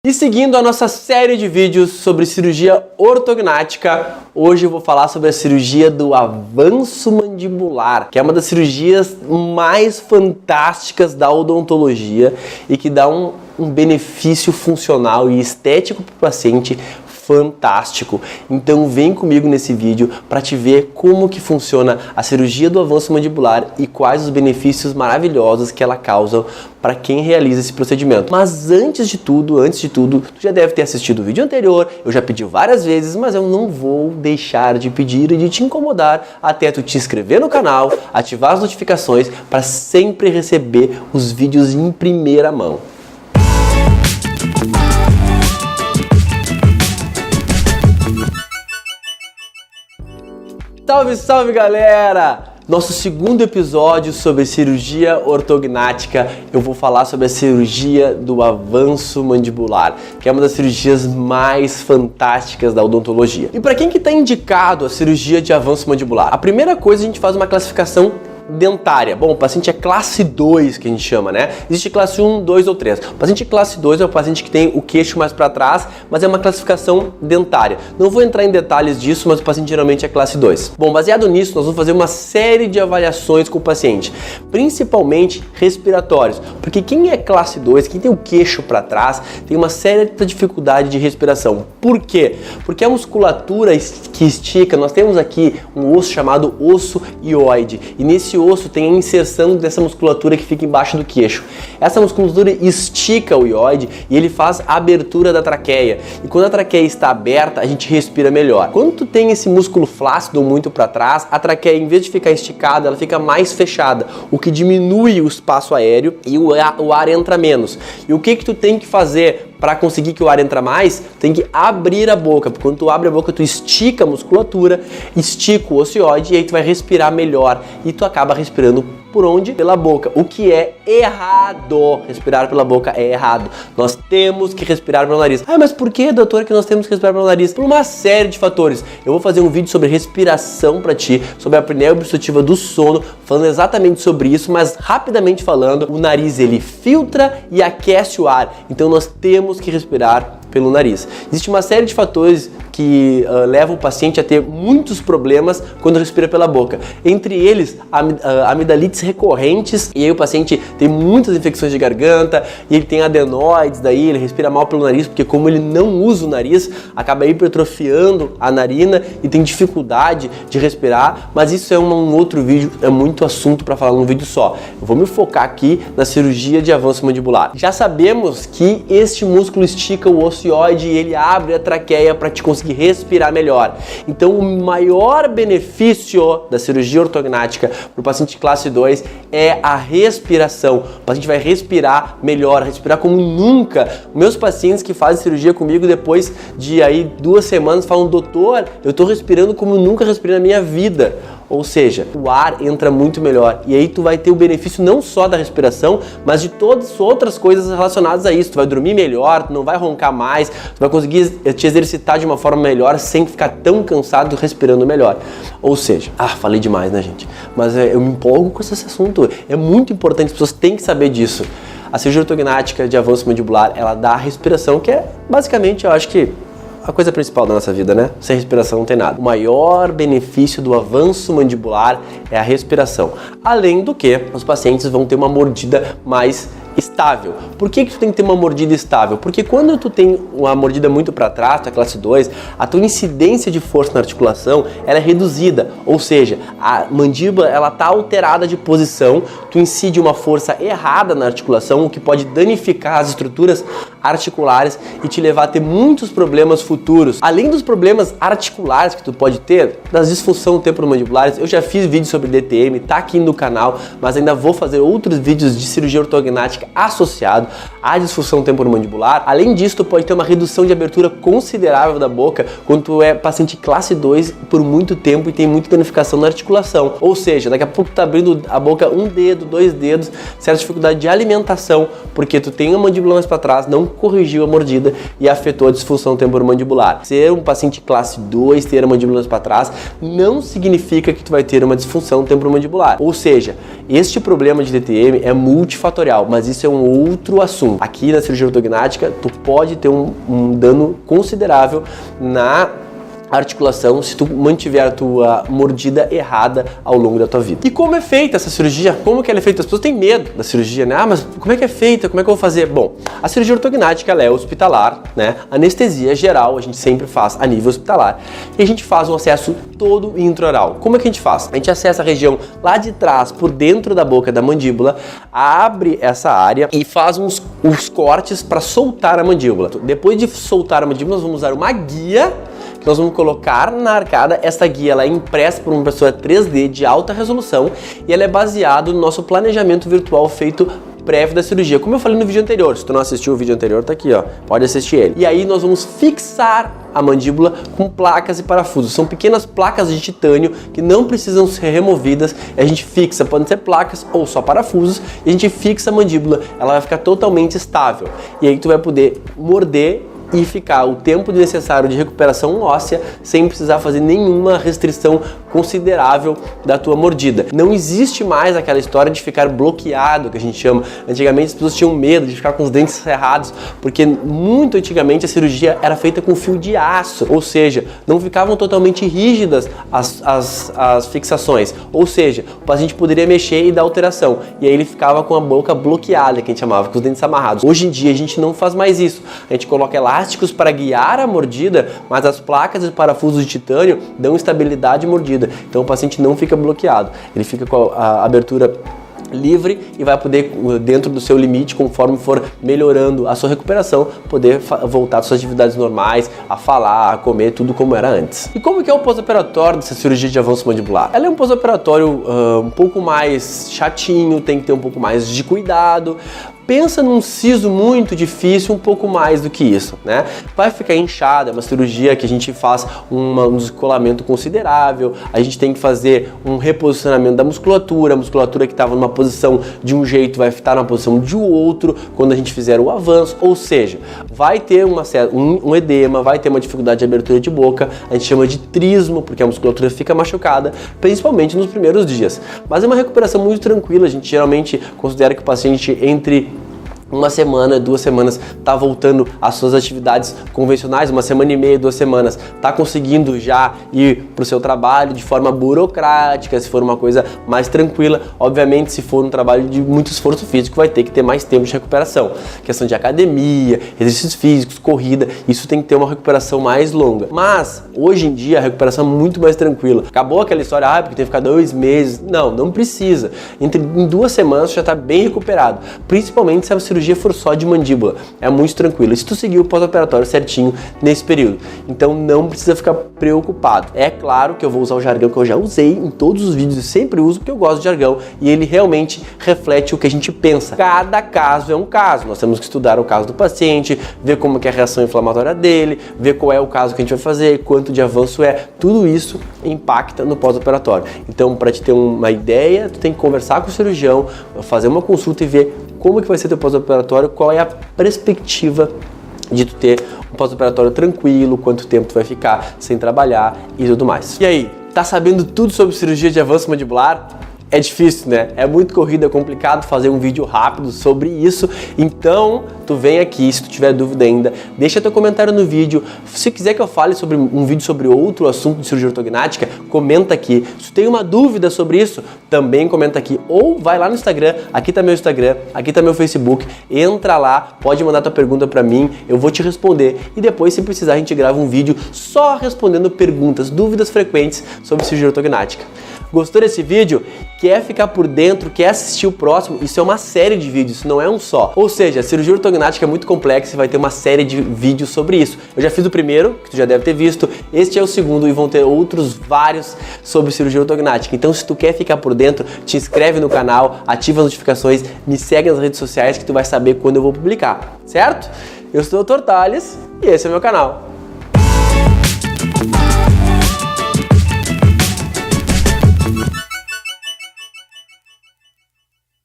E seguindo a nossa série de vídeos sobre cirurgia ortognática, hoje eu vou falar sobre a cirurgia do avanço mandibular, que é uma das cirurgias mais fantásticas da odontologia e que dá um benefício funcional e estético para o paciente fantástico. Então vem comigo nesse vídeo para te ver como que funciona a cirurgia do avanço mandibular e quais os benefícios maravilhosos que ela causa para quem realiza esse procedimento. Mas antes de tudo, tu já deve ter assistido o vídeo anterior, eu já pedi várias vezes, mas eu não vou deixar de pedir e de te incomodar até tu te inscrever no canal, ativar as notificações para sempre receber os vídeos em primeira mão. Salve, salve galera! Nosso segundo episódio sobre cirurgia ortognática, eu vou falar sobre a cirurgia do avanço mandibular, que é uma das cirurgias mais fantásticas da odontologia. E para quem que está indicado a cirurgia de avanço mandibular? A primeira coisa, a gente faz uma classificação dentária. Bom, o paciente é classe 2 que a gente chama, né? Existe classe 1, 2 ou 3. O paciente classe 2 é o paciente que tem o queixo mais para trás, mas é uma classificação dentária. Não vou entrar em detalhes disso, mas o paciente geralmente é classe 2. Bom, baseado nisso, nós vamos fazer uma série de avaliações com o paciente, principalmente respiratórios, porque quem é classe 2, quem tem o queixo para trás, tem uma certa dificuldade de respiração. Por quê? Porque a musculatura que estica, nós temos aqui um osso chamado osso hioide, e nesse osso tem a inserção dessa musculatura que fica embaixo do queixo. Essa musculatura estica o hioide e ele faz a abertura da traqueia. E quando a traqueia está aberta, a gente respira melhor. Quando tu tem esse músculo flácido muito para trás, a traqueia, em vez de ficar esticada, ela fica mais fechada, o que diminui o espaço aéreo e o ar entra menos. E o que tu tem que fazer para conseguir que o ar entre mais? Tem que abrir a boca, porque quando tu abre a boca, tu estica a musculatura, estica o osso hioide e aí tu vai respirar melhor e tu acaba respirando por onde? Pela boca, o que é errado. Respirar pela boca é errado. Nós temos que respirar pelo nariz. Ah, mas por que, doutor, que nós temos que respirar pelo nariz? Por uma série de fatores. Eu vou fazer um vídeo sobre respiração para ti, sobre a apneia obstrutiva do sono, falando exatamente sobre isso, mas rapidamente falando, o nariz ele filtra e aquece o ar. Então nós temos que respirar pelo nariz. Existe uma série de fatores que levam o paciente a ter muitos problemas quando respira pela boca. Entre eles, amidalites recorrentes, e aí o paciente tem muitas infecções de garganta, e ele tem adenoides, daí ele respira mal pelo nariz, porque como ele não usa o nariz, acaba hipertrofiando a narina e tem dificuldade de respirar, mas isso é um outro vídeo, é muito assunto para falar num vídeo só. Eu vou me focar aqui na cirurgia de avanço mandibular. Já sabemos que este músculo estica o osso hioide e ele abre a traqueia para te conseguir respirar melhor. Então o maior benefício da cirurgia ortognática para o paciente classe 2 é a respiração. O paciente vai respirar melhor, respirar como nunca. Meus pacientes que fazem cirurgia comigo depois de aí 2 semanas falam: doutor, eu estou respirando como nunca respirei na minha vida. Ou seja, o ar entra muito melhor e aí tu vai ter o benefício não só da respiração, mas de todas as outras coisas relacionadas a isso. Tu vai dormir melhor, tu não vai roncar mais, tu vai conseguir te exercitar de uma forma melhor sem ficar tão cansado, respirando melhor. Ou seja, falei demais, né, gente? Mas eu me empolgo com esse assunto. É muito importante, as pessoas têm que saber disso. A cirurgia ortognática de avanço mandibular, ela dá a respiração, que é basicamente, eu acho que a coisa principal da nossa vida, né? Sem respiração não tem nada. O maior benefício do avanço mandibular é a respiração. Além do que, os pacientes vão ter uma mordida mais estável. Por que tu tem que ter uma mordida estável? Porque quando tu tem uma mordida muito para trás, tu é classe 2, a tua incidência de força na articulação ela é reduzida, ou seja, a mandíbula ela tá alterada de posição, tu incide uma força errada na articulação, o que pode danificar as estruturas articulares e te levar a ter muitos problemas futuros. Além dos problemas articulares que tu pode ter, das disfunções temporomandibulares, eu já fiz vídeo sobre DTM, tá aqui no canal, mas ainda vou fazer outros vídeos de cirurgia ortognática associado à disfunção temporomandibular. Além disso, tu pode ter uma redução de abertura considerável da boca quando tu é paciente classe 2 por muito tempo e tem muita danificação na articulação. Ou seja, daqui a pouco tu tá abrindo a boca 1 dedo, 2 dedos, certa dificuldade de alimentação, porque tu tem a mandíbula mais para trás, não corrigiu a mordida e afetou a disfunção temporomandibular. Ser um paciente classe 2, ter a mandíbula para trás, não significa que tu vai ter uma disfunção temporomandibular. Ou seja, este problema de DTM é multifatorial, mas isso é um outro assunto. Aqui na cirurgia ortognática, tu pode ter um dano considerável na articulação se tu mantiver a tua mordida errada ao longo da tua vida. E como é feita essa cirurgia? Como que ela é feita? As pessoas têm medo da cirurgia, né? Ah, mas como é que é feita? Como é que eu vou fazer? Bom, a cirurgia ortognática ela é hospitalar, né? Anestesia geral a gente sempre faz a nível hospitalar e a gente faz um acesso todo intraoral. Como é que a gente faz? A gente acessa a região lá de trás, por dentro da boca da mandíbula, abre essa área e faz uns cortes para soltar a mandíbula. Depois de soltar a mandíbula, nós vamos usar uma guia que nós vamos colocar na arcada. Essa guia ela é impressa por uma impressora 3D de alta resolução e ela é baseada no nosso planejamento virtual feito prévio da cirurgia. Como eu falei no vídeo anterior, se tu não assistiu o vídeo anterior, tá aqui, ó, pode assistir ele. E aí nós vamos fixar a mandíbula com placas e parafusos. São pequenas placas de titânio que não precisam ser removidas. A gente fixa, podem ser placas ou só parafusos, e a gente fixa a mandíbula. Ela vai ficar totalmente estável. E aí tu vai poder morder e ficar o tempo necessário de recuperação óssea sem precisar fazer nenhuma restrição considerável da tua mordida. Não existe mais aquela história de ficar bloqueado, que a gente chama. Antigamente as pessoas tinham medo de ficar com os dentes cerrados, porque muito antigamente a cirurgia era feita com fio de aço, ou seja, não ficavam totalmente rígidas as fixações, ou seja, o paciente poderia mexer e dar alteração, e aí ele ficava com a boca bloqueada, que a gente chamava, com os dentes amarrados. Hoje em dia a gente não faz mais isso, a gente coloca elásticos para guiar a mordida, mas as placas e parafusos de titânio dão estabilidade à mordida, então o paciente não fica bloqueado, ele fica com a abertura livre e vai poder, dentro do seu limite, conforme for melhorando a sua recuperação, poder voltar às suas atividades normais, a falar, a comer, tudo como era antes. E como que é o pós-operatório dessa cirurgia de avanço mandibular? Ela é um pós-operatório um pouco mais chatinho, tem que ter um pouco mais de cuidado. Pensa num siso muito difícil, um pouco mais do que isso, né? Vai ficar inchada, é uma cirurgia que a gente faz um descolamento considerável, a gente tem que fazer um reposicionamento da musculatura, a musculatura que estava numa posição de um jeito vai estar numa posição de outro quando a gente fizer o avanço, ou seja, vai ter um edema, vai ter uma dificuldade de abertura de boca, a gente chama de trismo, porque a musculatura fica machucada, principalmente nos primeiros dias. Mas é uma recuperação muito tranquila, a gente geralmente considera que o paciente entre uma semana, 2 semanas, tá voltando às suas atividades convencionais, 1 semana e meia, 2 semanas, tá conseguindo já ir pro seu trabalho de forma burocrática, se for uma coisa mais tranquila. Obviamente, se for um trabalho de muito esforço físico, vai ter que ter mais tempo de recuperação. Questão de academia, exercícios físicos, corrida, isso tem que ter uma recuperação mais longa. Mas, hoje em dia, a recuperação é muito mais tranquila. Acabou aquela história, porque tem que ficar 2 meses. Não precisa. Em 2 semanas, já tá bem recuperado. Principalmente se a cirurgia for só de mandíbula, é muito tranquilo. Se tu seguir o pós-operatório certinho nesse período, então não precisa ficar preocupado. É claro que eu vou usar o jargão que eu já usei em todos os vídeos e sempre uso porque eu gosto de jargão e ele realmente reflete o que a gente pensa. Cada caso é um caso, nós temos que estudar o caso do paciente, ver como que é a reação inflamatória dele, ver qual é o caso que a gente vai fazer, quanto de avanço é, tudo isso impacta no pós-operatório. Então, para te ter uma ideia, tu tem que conversar com o cirurgião, fazer uma consulta e ver como que vai ser teu pós-operatório, qual é a perspectiva de tu ter um pós-operatório tranquilo, quanto tempo tu vai ficar sem trabalhar e tudo mais. E aí, tá sabendo tudo sobre cirurgia de avanço mandibular? É difícil, né? É muito corrido, é complicado fazer um vídeo rápido sobre isso. Então, tu vem aqui, se tu tiver dúvida ainda, deixa teu comentário no vídeo. Se quiser que eu fale sobre um vídeo sobre outro assunto de cirurgia ortognática, comenta aqui. Se tu tem uma dúvida sobre isso, também comenta aqui. Ou vai lá no Instagram, aqui tá meu Instagram, aqui tá meu Facebook. Entra lá, pode mandar tua pergunta pra mim, eu vou te responder. E depois, se precisar, a gente grava um vídeo só respondendo perguntas, dúvidas frequentes sobre cirurgia ortognática. Gostou desse vídeo? Quer ficar por dentro? Quer assistir o próximo? Isso é uma série de vídeos, isso não é um só. Ou seja, a cirurgia ortognática é muito complexa e vai ter uma série de vídeos sobre isso. Eu já fiz o primeiro, que tu já deve ter visto, este é o segundo e vão ter outros vários sobre cirurgia ortognática. Então, se tu quer ficar por dentro, te inscreve no canal, ativa as notificações, me segue nas redes sociais que tu vai saber quando eu vou publicar, certo? Eu sou o Dr. Thales e esse é o meu canal.